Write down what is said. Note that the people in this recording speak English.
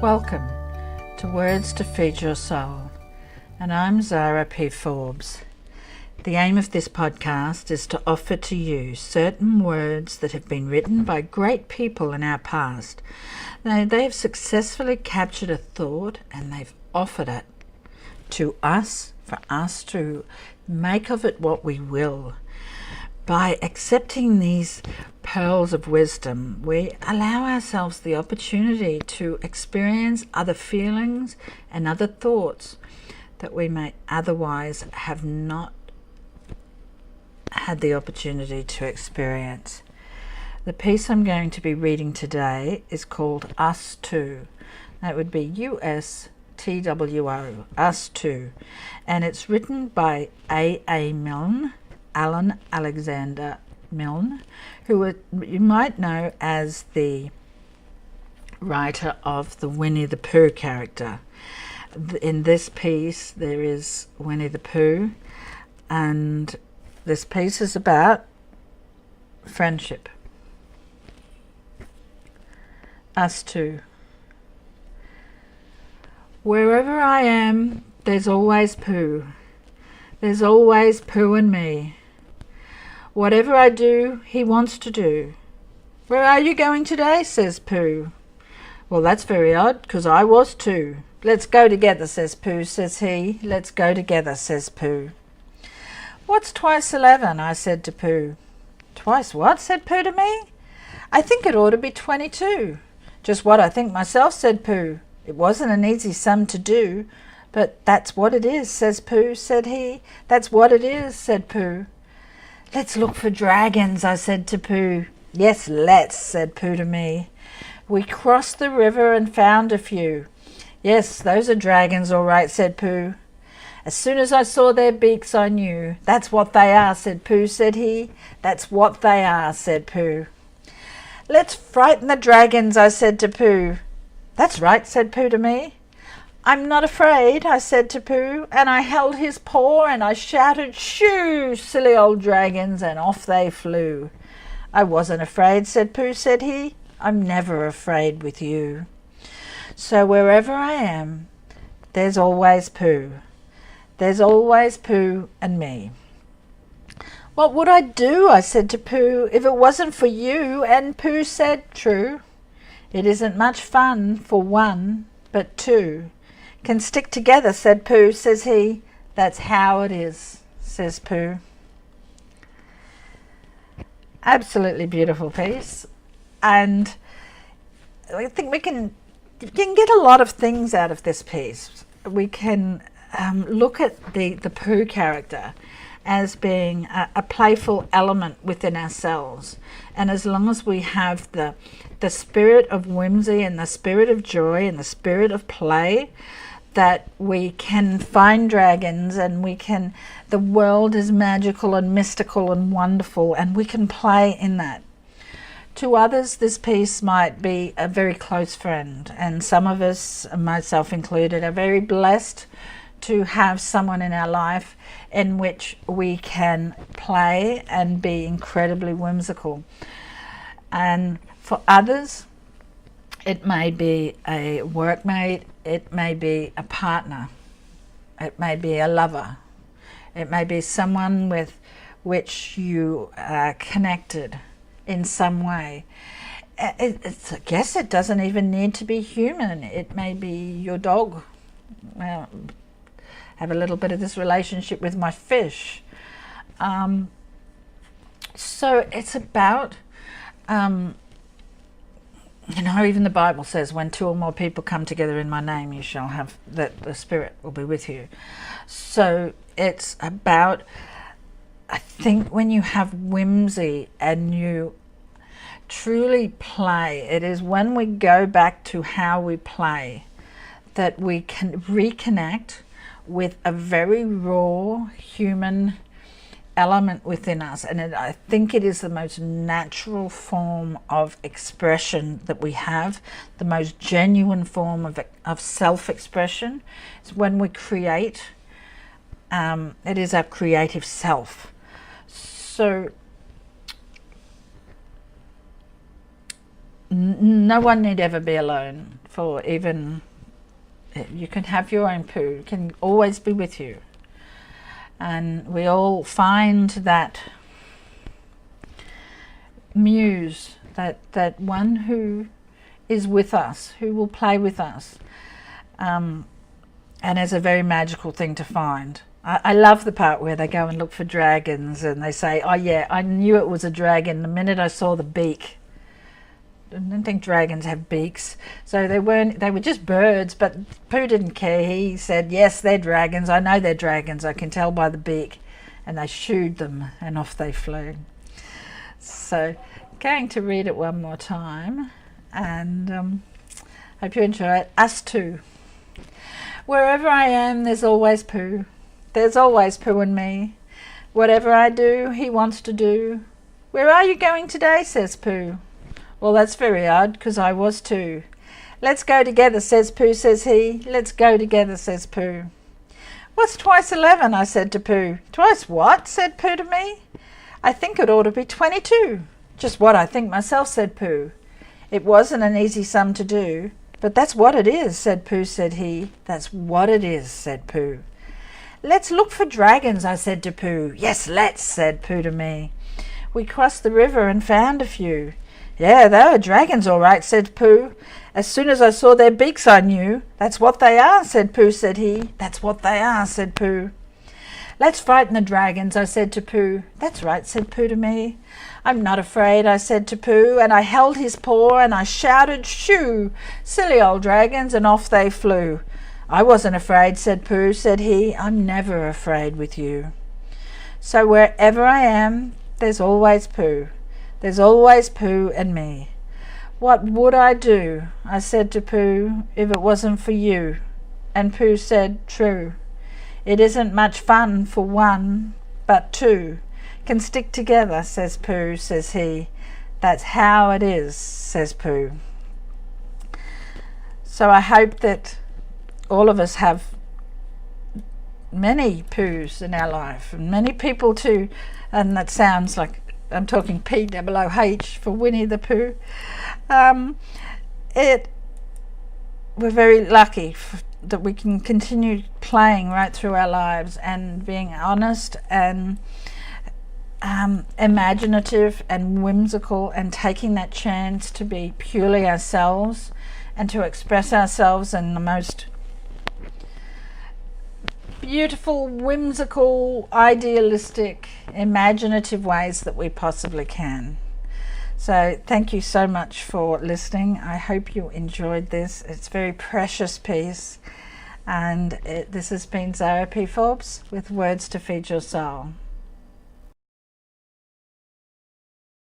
Welcome to Words to Feed Your Soul, and I'm Zara P. Forbes. The aim of this podcast is to offer to you certain words that have been written by great people in our past. They have successfully captured a thought and they've offered it to us, for us to make of it what we will. By accepting these pearls of wisdom, we allow ourselves the opportunity to experience other feelings and other thoughts that we may otherwise have not had the opportunity to experience. The piece I'm going to be reading today is called Us Two. That would be U-S-T-W-O, Us Two. And it's written by A. Milne, Alan Alexander Milne, who you might know as the writer of the Winnie the Pooh character. In this piece there is Winnie the Pooh, and this piece is about friendship. Us Two. Wherever I am, there's always Pooh. There's always Pooh and me. Whatever I do, he wants to do. Where are you going today? Says Pooh. Well, that's very odd, because I was too. Let's go together, says Pooh, says he. Let's go together, says Pooh. What's twice 11? I said to Pooh. Twice what? Said Pooh to me. I think it ought to be 22. Just what I think myself, said Pooh. It wasn't an easy sum to do, but that's what it is, says Pooh, said he. That's what it is, said Pooh. Let's look for dragons, I said to Pooh. Yes, let's, said Pooh to me. We crossed the river and found a few. Yes, those are dragons, all right, said Pooh. As soon as I saw their beaks, I knew. That's what they are, said Pooh, said he. That's what they are, said Pooh. Let's frighten the dragons, I said to Pooh. That's right, said Pooh to me. I'm not afraid, I said to Pooh, and I held his paw and I shouted, shoo, silly old dragons, and off they flew. I wasn't afraid, said Pooh, said he. I'm never afraid with you. So wherever I am, there's always Pooh. There's always Pooh and me. What would I do, I said to Pooh, if it wasn't for you? And Pooh said, true. It isn't much fun for one, but two can stick together, said Pooh, says he. That's how it is, says Pooh. Absolutely beautiful piece. And I think we can get a lot of things out of this piece. We can look at the Pooh character as being a playful element within ourselves. And as long as we have the spirit of whimsy and the spirit of joy and the spirit of play, that we can find dragons, and the world is magical and mystical and wonderful, and we can play in that. To others, this piece might be a very close friend, and some of us, myself included, are very blessed to have someone in our life in which we can play and be incredibly whimsical. And for others, it may be a workmate, it may be a partner, it may be a lover, it may be someone with which you are connected in some way. I guess it doesn't even need to be human. It may be your dog. Well, have a little bit of this relationship with my fish. So it's about, even the Bible says, when two or more people come together in my name, you shall have, that the Spirit will be with you. So it's about, I think, when you have whimsy and you truly play, it is when we go back to how we play that we can reconnect with a very raw human element within us. And I think it is the most natural form of expression that we have, the most genuine form of self-expression. It's when we create. It is our creative self. So no one need ever be alone for even, you can have your own poo, it can always be with you. And we all find that muse, that one who is with us, who will play with us, and it's a very magical thing to find. I love the part where they go and look for dragons and they say, oh yeah, I knew it was a dragon the minute I saw the beak. I don't think dragons have beaks, so they were just birds, but Pooh didn't care. He said, yes, they're dragons, I know they're dragons, I can tell by the beak. And they shooed them and off they flew. So going to read it one more time, and hope you enjoy it. Us too. Wherever I am, there's always Pooh. There's always Pooh in me. Whatever I do, he wants to do. Where are you going today, says Pooh. Well, that's very odd, because I was too. Let's go together, says Pooh, says he. Let's go together, says Pooh. What's twice 11, I said to Pooh. Twice what, said Pooh to me. I think it ought to be 22. Just what I think myself, said Pooh. It wasn't an easy sum to do, but that's what it is, said Pooh, said he. That's what it is, said Pooh. Let's look for dragons, I said to Pooh. Yes, let's, said Pooh to me. We crossed the river and found a few. Yeah, they were dragons all right, said Pooh. As soon as I saw their beaks I knew. That's what they are, said Pooh, said he. That's what they are, said Pooh. Let's frighten the dragons, I said to Pooh. That's right, said Pooh to me. I'm not afraid, I said to Pooh, and I held his paw and I shouted, shoo! Silly old dragons, and off they flew. I wasn't afraid, said Pooh, said he. I'm never afraid with you. So wherever I am, there's always Pooh. There's always Pooh and me. What would I do, I said to Pooh, if it wasn't for you? And Pooh said, true. It isn't much fun for one, but two can stick together, says Pooh, says he. That's how it is, says Pooh. So I hope that all of us have many Poohs in our life, and many people too, and that sounds like I'm talking P-O-O-H for Winnie the Pooh. We're very lucky that we can continue playing right through our lives and being honest and imaginative and whimsical, and taking that chance to be purely ourselves and to express ourselves in the most beautiful, whimsical, idealistic, imaginative ways that we possibly can. So thank you so much for listening. I hope you enjoyed this. It's a very precious piece, and this has been Zara P. Forbes with Words to Feed Your Soul.